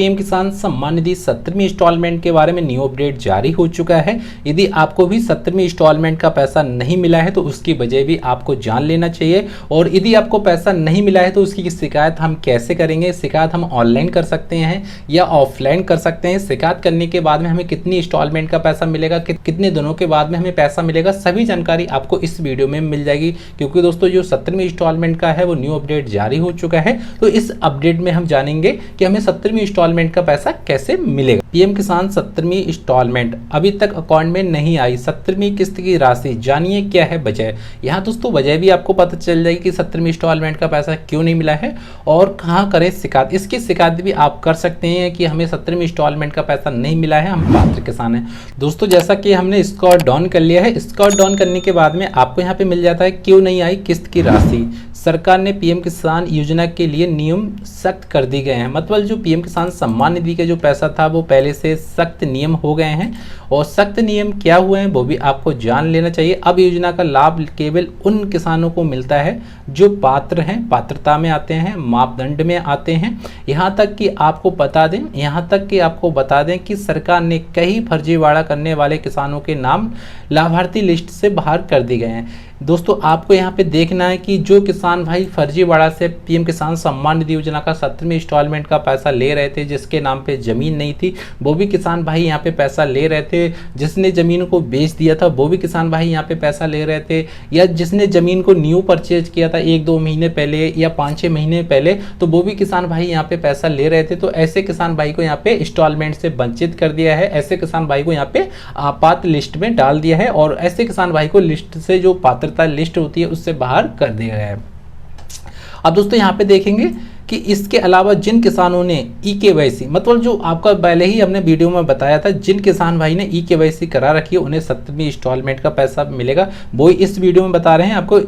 PM किसान Samman Nidhi 17वीं instalment के बारे में न्यू अपडेट जारी हो चुका है। यदि आपको भी 17वीं इंस्टॉलमेंट का पैसा नहीं मिला है तो उसकी वजह भी आपको जान लेना चाहिए। और यदि आपको पैसा नहीं मिला है तो उसकी शिकायत हम कैसे करेंगे, शिकायत हम ऑनलाइन कर सकते हैं या ऑफलाइन कर सकते हैं, शिकायत करने के बाद में हमें कितनी इंस्टॉलमेंट का पैसा मिलेगा, कितने दिनों के बाद में हमें पैसा मिलेगा, सभी जानकारी आपको इस वीडियो में मिल जाएगी। क्योंकि दोस्तों जो 17वीं इंस्टॉलमेंट का है वो न्यू अपडेट जारी हो चुका है। तो इस अपडेट में हम जानेंगे कि हमें 17वीं इंस्टॉलमेंट का पैसा कैसे मिलेगा। पीएम किसान 17वीं इंस्टॉलमेंट अभी तक अकाउंट में नहीं आई, 17वीं किस्त की राशि जानिए क्या है वजह। यहाँ दोस्तों वजह भी आपको पता चल जाएगी कि 17वीं इंस्टॉलमेंट का पैसा क्यों नहीं मिला है और कहाँ करें शिकायत। इसकी शिकायत भी आप कर सकते हैं कि हमें 17वीं इंस्टॉलमेंट का पैसा नहीं मिला है, हम पात्र किसान हैं। दोस्तों जैसा कि हमने स्क्रॉल डाउन कर लिया है, स्क्रॉल डाउन करने के बाद में आपको यहाँ पे मिल जाता है क्यों नहीं आई किस्त की राशि। सरकार ने पीएम किसान योजना के लिए नियम सख्त कर दिए गए हैं। मतलब जो पीएम किसान सम्मान निधि का जो पैसा था वो पहले से सख्त नियम हो गए हैं और सख्त नियम क्या हुए हैं वो भी आपको जान लेना चाहिए। अब योजना का लाभ केवल उन किसानों को मिलता है जो पात्र हैं, पात्रता में आते हैं, मापदंड में आते हैं। यहाँ तक कि आपको बता दें कि सरकार ने कई फर्जीवाड़ा करने वाले किसानों के नाम लाभार्थी लिस्ट से बाहर कर दिए गए हैं। दोस्तों आपको यहाँ पे देखना है कि जो किसान भाई फर्जीवाड़ा से पीएम किसान सम्मान निधि योजना का 17वीं इंस्टॉलमेंट का पैसा ले रहे थे, जिसके नाम पे ज़मीन नहीं थी वो भी किसान भाई यहाँ पे पैसा ले रहे थे, जिसने ज़मीन को बेच दिया था वो भी किसान भाई यहाँ पे पैसा ले रहे थे, या जिसने ज़मीन को न्यू परचेज किया था 1-2 महीने पहले या 5-6 महीने पहले तो वो भी किसान भाई यहाँ पे पैसा ले रहे थे। तो ऐसे किसान भाई को यहाँ पे इंस्टॉलमेंट से वंचित कर दिया है, ऐसे किसान भाई को यहाँ पे आपात लिस्ट में डाल दिया है और ऐसे किसान भाई को लिस्ट से जो पात्र लिस्ट होती है उससे बाहर कर दिया गया है। अब दोस्तों यहाँ पे देखेंगे कि इसके अलावा जिन किसानों ने ई-केवाईसी, मतलब जो आपका पहले ही हमने वीडियो में बताया था, जिन किसान भाई ने ई-केवाईसी करा रखी है उन्हें 17वीं इंस्टॉलमेंट का पैसा मिलेगा, वो इस वीडियो में बता रहे हैं आपको।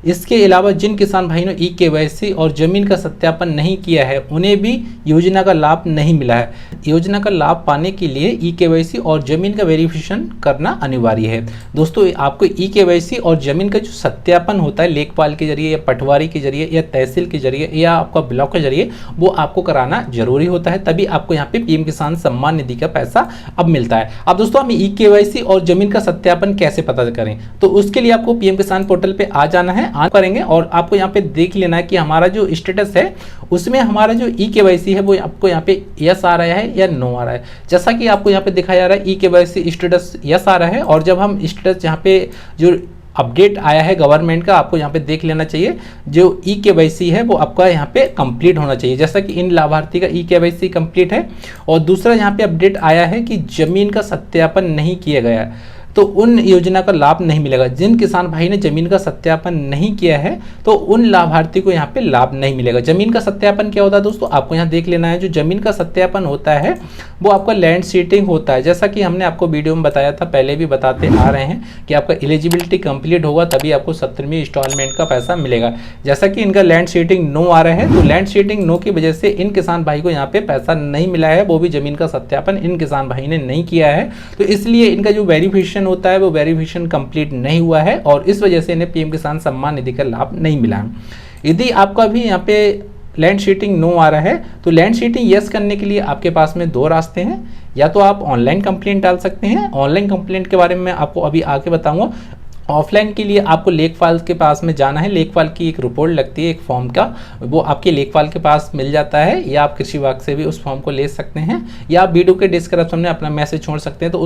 इसके अलावा जिन किसान भाई ने ई-केवाईसी और ज़मीन का सत्यापन नहीं किया है उन्हें भी योजना का लाभ नहीं मिला है। योजना का लाभ पाने के लिए ई-केवाईसी और ज़मीन का वेरिफिकेशन करना अनिवार्य है। दोस्तों आपको ई-केवाईसी और ज़मीन का जो सत्यापन होता है लेखपाल के जरिए या पटवारी के जरिए या तहसील के जरिए या आपका ब्लॉक के जरिए वो आपको कराना जरूरी होता है, तभी आपको यहाँ पे पीएम किसान सम्मान निधि का पैसा अब मिलता है। अब दोस्तों हमें ई-केवाईसी और ज़मीन का सत्यापन कैसे पता करें, तो उसके लिए आपको पीएम किसान पोर्टल पे आ जाना है, करेंगे और आपको यहाँ पे देख लेना है कि हमारा जो स्टेटस है उसमें हमारा जो ई-केवाईसी है वो आपको यहाँ पे यस आ रहा है या नो आ रहा है। जैसा कि आपको यहाँ पे दिखाया जा रहा है ई-केवाईसी स्टेटस यस आ रहा है और जब हम स्टेटस यहाँ पे जो अपडेट आया है गवर्नमेंट का आपको यहाँ पे देख लेना चाहिए, जो ई-केवाईसी है वो आपका यहाँ पे कंप्लीट होना चाहिए। जैसा कि इन लाभार्थी का ई-केवाईसी कंप्लीट है और दूसरा यहाँ पे अपडेट आया है कि जमीन का सत्यापन नहीं किया गया तो उन योजना का लाभ नहीं मिलेगा। जिन किसान भाई ने जमीन का सत्यापन नहीं किया है तो उन लाभार्थी को यहाँ पे लाभ नहीं मिलेगा। जमीन का सत्यापन क्या होता है दोस्तों, आपको यहाँ देख लेना है। जो जमीन का सत्यापन होता है वो आपका लैंड सीटिंग होता है। जैसा कि हमने आपको वीडियो में बताया था, पहले भी बताते आ रहे हैं कि आपका एलिजिबिलिटी कंप्लीट होगा तभी आपको 17वीं इंस्टॉलमेंट का पैसा मिलेगा। जैसा कि इनका लैंड सीटिंग नो आ रहा है तो लैंड सीटिंग नो की वजह से इन किसान भाई को यहाँ पे पैसा नहीं मिला है, वो भी जमीन का सत्यापन इन किसान भाई ने नहीं किया है। तो इसलिए इनका जो वेरिफिकेशन होता है वो वेरिफिकेशन कंप्लीट नहीं हुआ है और इस वजह से इन्हें पीएम किसान सम्मान निधि का लाभ नहीं मिला है। यदि आपका भी यहाँ पे लैंड सीटिंग नो आ रहा है तो लैंड सीटिंग यस करने के लिए आपके पास में 2 रास्ते हैं। या तो आप ऑनलाइन कंप्लेंट डाल सकते हैं, ऑनलाइन कंप्लेंट के बारे में मैं आपको अभी आगे बताऊंगा। ऑफलाइन के लिए आपको लेखपाल के पास में जाना है, लेखपाल की एक रिपोर्ट लगती है एक फॉर्म का, वो आपके लेखपाल के पास मिल जाता है, या आप कृषि विभाग से भी उस फॉर्म को ले सकते हैं, या आप वीडियो के डिस्क्रिप्शन में अपना मैसेज छोड़ सकते हैं तो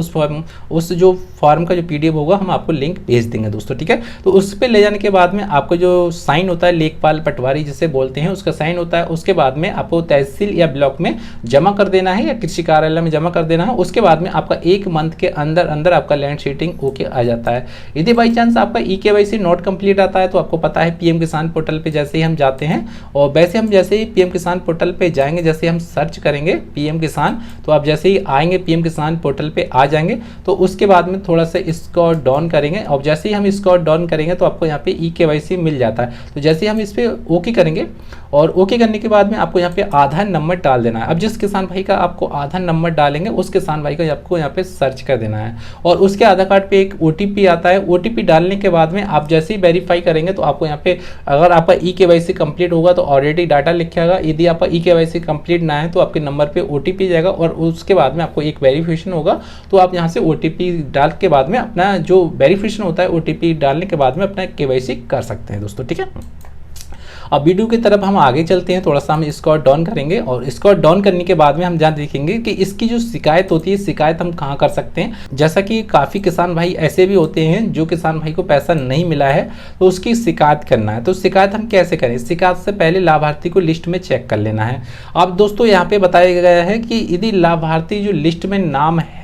उस जो फॉर्म का जो पीडीएफ होगा हम आपको लिंक भेज देंगे दोस्तों, ठीक है। तो उस पर ले जाने के बाद में आपको जो साइन होता है लेखपाल पटवारी जिसे बोलते हैं उसका साइन होता है, उसके बाद में आपको तहसील या ब्लॉक में जमा कर देना है या कृषि कार्यालय में जमा कर देना है। उसके बाद में आपका 1 मंथ के अंदर अंदर आपका लैंड सीटिंग ओके आ जाता है। यदि बाई चांस आपका ई-केवाईसी नॉट कंप्लीट आता है तो आपको पता है पीएम किसान पोर्टल पे जैसे ही हम जाते हैं और वैसे हम जैसे ही पीएम किसान पोर्टल पे जाएंगे, जैसे हम सर्च करेंगे पीएम किसान, तो आप जैसे ही आएंगे पीएम किसान पोर्टल पे आ जाएंगे तो उसके बाद में थोड़ा सा इसको डाउन करेंगे और जैसे ही हम इसको डाउन करेंगे तो आपको यहाँ पे ई-केवाईसी मिल जाता है। तो जैसे ही हम इस पर ओके करेंगे और ओके करने के बाद में आपको यहाँ पे आधार नंबर डाल देना है। अब जिस किसान भाई का आपको आधार नंबर डालेंगे उस किसान भाई को आपको यहाँ पे सर्च कर देना है और उसके आधार कार्ड पे एक ओटीपी आता है। ओटीपी डालने के बाद में आप जैसे ही वेरीफाई करेंगे तो आपको यहाँ पे अगर आपका ई-केवाईसी कंप्लीट होगा तो ऑलरेडी डाटा लिखेगा, यदि आपका ई-केवाईसी कंप्लीट ना है तो आपके नंबर पे ओटीपी जाएगा और उसके बाद में आपको एक वेरिफिकेशन होगा। तो आप यहाँ से ओटीपी डाल के बाद में अपना जो वेरिफिकेशन होता है ओटीपी डालने के बाद में अपना केवाईसी कर सकते हैं दोस्तों, ठीक है। अब वीडियो की तरफ हम आगे चलते हैं, थोड़ा सा हम इसको डाउन करेंगे और इसको डाउन करने के बाद में हम जान देखेंगे कि इसकी जो शिकायत होती है शिकायत हम कहाँ कर सकते हैं। जैसा कि काफ़ी किसान भाई ऐसे भी होते हैं जो किसान भाई को पैसा नहीं मिला है तो उसकी शिकायत करना है। तो शिकायत हम कैसे करें? शिकायत से पहले लाभार्थी को लिस्ट में चेक कर लेना है। अब दोस्तों यहाँ पे बताया गया है कि यदि लाभार्थी जो लिस्ट में नाम है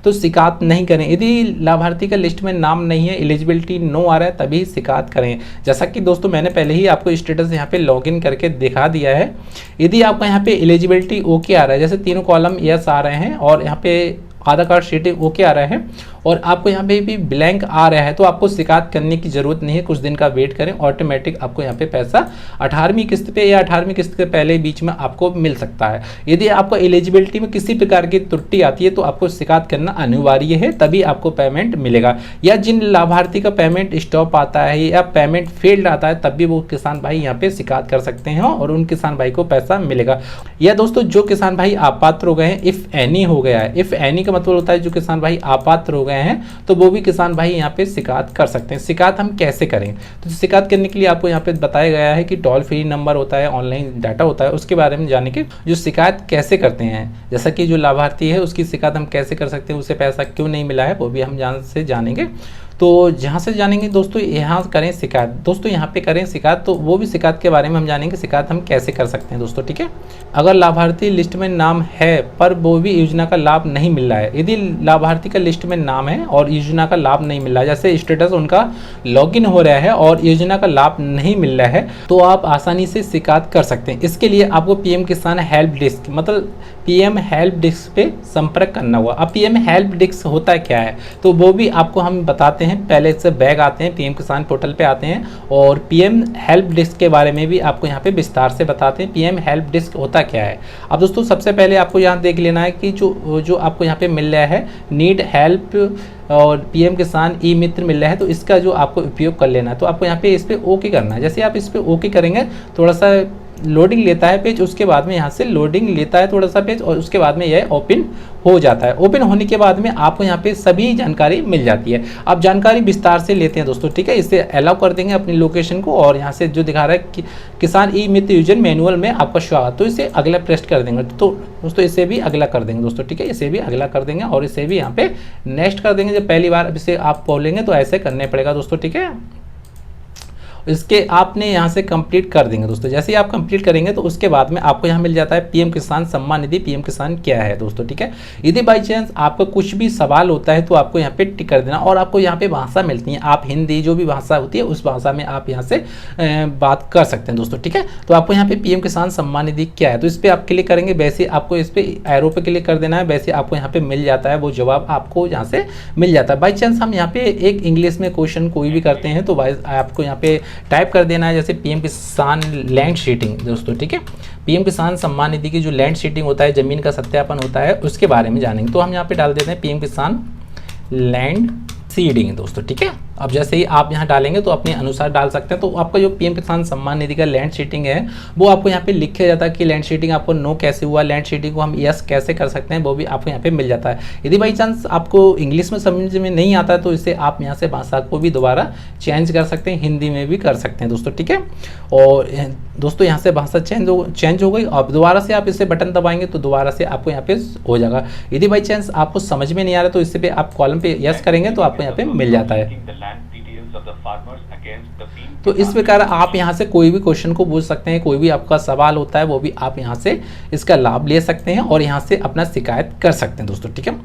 तो शिकायत नहीं करें। यदि लाभार्थी का लिस्ट में नाम नहीं है, एलिजिबिलिटी नो आ रहा है, तभी शिकायत करें। जैसा कि दोस्तों मैंने पहले ही आपको स्टेटस यहाँ पे लॉगिन करके दिखा दिया है। यदि आपका यहाँ पे एलिजिबिलिटी ओके आ रहा है, जैसे तीनों कॉलम यस आ रहे हैं और यहाँ पे आधार कार्ड शीटिंग ओके आ रहा है और आपको यहाँ पे भी ब्लैंक आ रहा है तो आपको शिकायत करने की जरूरत नहीं है, कुछ दिन का वेट करें, ऑटोमेटिक आपको यहाँ पे पैसा 18वीं किस्त पे या 18वीं किस्त के पहले बीच में आपको मिल सकता है। यदि आपको एलिजिबिलिटी में किसी प्रकार की त्रुटि आती है तो आपको शिकायत करना अनिवार्य है, तभी आपको पेमेंट मिलेगा। या जिन लाभार्थी का पेमेंट स्टॉप आता है या पेमेंट फेल्ड आता है तब भी वो किसान भाई यहाँ पे शिकायत कर सकते हैं और उन किसान भाई को पैसा मिलेगा। या दोस्तों जो किसान भाई अपात्र हो गए हैं, इफ एनी हो गया है, इफ एनी का मतलब होता है जो किसान भाई अपात्र हो गए हैं तो वो भी किसान भाई यहाँ पे शिकायत कर सकते हैं। शिकायत हम कैसे करें? तो शिकायत करने के लिए आपको यहाँ पे बताया गया है कि टोल फ्री नंबर होता है, ऑनलाइन डाटा होता है, उसके बारे में जाने के जो शिकायत कैसे करते हैं। जैसा कि जो लाभार्थी है उसकी शिकायत हम कैसे कर सकते हैं, उसे पैसा क्यों नहीं मिला है वो भी हम जानेंगे। तो जहाँ से जानेंगे दोस्तों यहाँ करें शिकायत, दोस्तों यहाँ पे करें शिकायत, तो वो भी शिकायत के बारे में हम जानेंगे शिकायत हम कैसे कर सकते हैं दोस्तों, ठीक है। अगर लाभार्थी लिस्ट में नाम है पर वो भी योजना का लाभ नहीं मिल रहा है, यदि लाभार्थी का लिस्ट में नाम है और योजना का लाभ नहीं मिल रहा है, जैसे स्टेटस उनका लॉगिन हो रहा है और योजना का लाभ नहीं मिल रहा है, तो आप आसानी से शिकायत कर सकते हैं। इसके लिए आपको पीएम किसान हेल्प डेस्क मतलब पीएम हेल्प डेस्क पे संपर्क करना होगा। अब पीएम हेल्प डेस्क होता है क्या है तो वो भी आपको हम बताते हैं। पहले से बैग आते हैं, पीएम किसान पोर्टल पे आते हैं और पीएम हेल्प डेस्क के बारे में भी आपको यहाँ पे विस्तार से बताते हैं पीएम हेल्प डेस्क होता क्या है। अब दोस्तों सबसे पहले आपको यहाँ देख लेना है कि जो आपको यहाँ पे मिल रहा है नीड हेल्प और पीएम किसान ई मित्र मिल रहा है, तो इसका जो आपको उपयोग कर लेना है। तो आपको यहाँ पे इस पर ओके करना है। जैसे आप इस पर ओके करेंगे थोड़ा सा लोडिंग लेता है पेज, उसके बाद में यहाँ से लोडिंग लेता है थोड़ा सा पेज और उसके बाद में यह ओपन हो जाता है। ओपन होने के बाद में आपको यहाँ पे सभी जानकारी मिल जाती है। आप जानकारी विस्तार से लेते हैं दोस्तों, ठीक है। इसे अलाउ कर देंगे अपनी लोकेशन को और यहाँ से जो दिखा रहा है कि किसान ई मित्र यूजर मैनुअल में आपका स्वागत, तो इसे अगला प्रेस कर देंगे। तो दोस्तों इसे भी अगला कर देंगे दोस्तों, ठीक है। इसे भी अगला कर देंगे और इसे भी यहाँ पे नेक्स्ट कर देंगे। जब पहली बार इसे आप बोलेंगे तो ऐसे करने पड़ेगा दोस्तों, ठीक है। इसके आपने यहाँ से कंप्लीट कर देंगे दोस्तों। जैसे ही आप कंप्लीट करेंगे तो उसके बाद में आपको यहाँ मिल जाता है पीएम किसान सम्मान निधि। पीएम किसान क्या है दोस्तों, ठीक है। यदि बाई चांस आपका कुछ भी सवाल होता है तो आपको यहाँ पे टिक कर देना और आपको यहाँ पे भाषा मिलती है, आप हिंदी जो भी भाषा होती है उस भाषा में आप यहाँ से बात कर सकते हैं दोस्तों, ठीक है। तो आपको यहाँ पे पीएम किसान सम्मान निधि क्या है तो इस पर आप क्लिक करेंगे, वैसे आपको इस पर एरो पे क्लिक कर देना है, वैसे आपको यहाँ पे मिल जाता है वो जवाब आपको यहाँ से मिल जाता है। बाई चांस हम यहाँ पे एक इंग्लिश में क्वेश्चन कोई भी करते हैं तो आपको यहाँ पे टाइप कर देना है, जैसे पीएम किसान लैंड शीटिंग दोस्तों, ठीक है। पीएम किसान सम्मान निधि की जो लैंड शीटिंग होता है, जमीन का सत्यापन होता है, उसके बारे में जानेंगे। तो हम यहाँ पे डाल देते हैं पीएम किसान लैंड सीडिंग दोस्तों, ठीक है। अब जैसे ही आप यहाँ डालेंगे तो अपने अनुसार डाल सकते हैं। तो आपका जो पीएम किसान सम्मान निधि का लैंड शीटिंग है वो आपको यहाँ पे लिखा जाता है कि लैंड शीटिंग आपको नो कैसे हुआ, लैंड शीटिंग को हम यस कैसे कर सकते हैं, वो भी आपको यहाँ पे मिल जाता है। यदि बाई चांस आपको इंग्लिश में समझ में नहीं आता है तो इसे आप यहाँ से भाषा को भी दोबारा चेंज कर सकते हैं, हिंदी में भी कर सकते हैं दोस्तों, ठीक है। और दोस्तों यहाँ से भाषा चेंज हो गई। अब दोबारा से आप इसे बटन दबाएंगे तो दोबारा से आपको यहाँ पे हो जाएगा। यदि बाई चांस आपको समझ में नहीं आ रहा तो इससे पे आप कॉलम पे यस करेंगे तो आपको यहाँ पे मिल जाता है। तो इस प्रकार आप यहाँ से कोई भी क्वेश्चन को पूछ सकते हैं, कोई भी आपका सवाल होता है वो भी आप यहाँ से इसका लाभ ले सकते हैं और यहाँ से अपना शिकायत कर सकते हैं दोस्तों, ठीक है।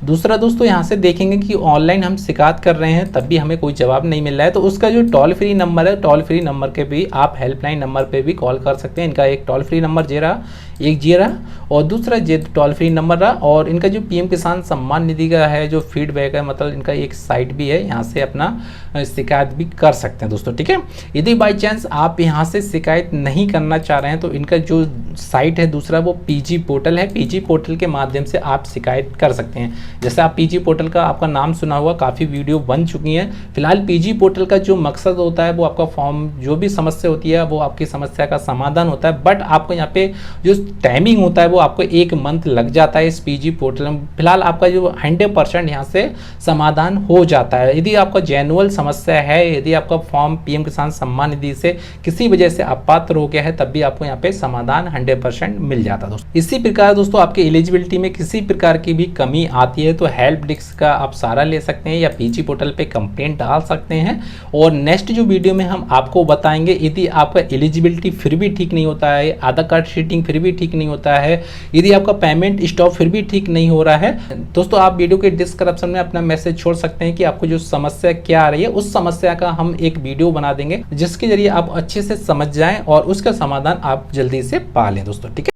दूसरा दोस्तों यहाँ से देखेंगे कि ऑनलाइन हम शिकायत कर रहे हैं तब भी हमें कोई जवाब नहीं मिल रहा है तो उसका जो टोल फ्री नंबर है, टोल फ्री नंबर के भी आप हेल्पलाइन नंबर पे भी कॉल कर सकते हैं। इनका एक टोल फ्री नंबर दे रहा एक ये रहा और दूसरा ये टोल फ्री नंबर रहा। और इनका जो पीएम किसान सम्मान निधि का है जो फीडबैक है, मतलब इनका एक साइट भी है, यहाँ से अपना शिकायत भी कर सकते हैं दोस्तों, ठीक है। यदि बाई चांस आप यहाँ से शिकायत नहीं करना चाह रहे हैं तो इनका जो साइट है दूसरा वो पीजी पोर्टल है। पीजी पोर्टल के माध्यम से आप शिकायत कर सकते हैं। जैसे आप पीजी पोर्टल का आपका नाम सुना हुआ, काफ़ी वीडियो बन चुकी हैं। फिलहाल पीजी पोर्टल का जो मकसद होता है वो आपका फॉर्म जो भी समस्या होती है वो आपकी समस्या का समाधान होता है, बट आपको यहाँ पे जो टाइमिंग होता है वो आपको 1 मंथ लग जाता है इस पीजी पोर्टल में। फिलहाल आपका जो 100% यहाँ से समाधान हो जाता है। यदि आपका जेन्युइन समस्या है, यदि आपका फॉर्म पीएम किसान सम्मान निधि से किसी वजह से अपात्र हो गया है, तब भी आपको यहाँ पे समाधान 100% मिल जाता है दोस्तों। इसी प्रकार दोस्तों आपके एलिजिबिलिटी में किसी प्रकार की भी कमी आती है तो हेल्प डेस्क का आप सहारा ले सकते हैं या पीजी पोर्टल पे कंप्लेंट डाल सकते हैं। और नेक्स्ट जो वीडियो में हम आपको बताएंगे, यदि आपका एलिजिबिलिटी फिर भी ठीक नहीं होता है, आधार कार्ड शीटिंग फिर भी ठीक नहीं होता है, यदि आपका पेमेंट स्टॉप फिर भी ठीक नहीं हो रहा है, दोस्तों आप वीडियो के डिस्क्रिप्शन में अपना मैसेज छोड़ सकते हैं कि आपको जो समस्या क्या आ रही है, उस समस्या का हम एक वीडियो बना देंगे जिसके जरिए आप अच्छे से समझ जाएं और उसका समाधान आप जल्दी से पा लें दोस्तों, ठीक है।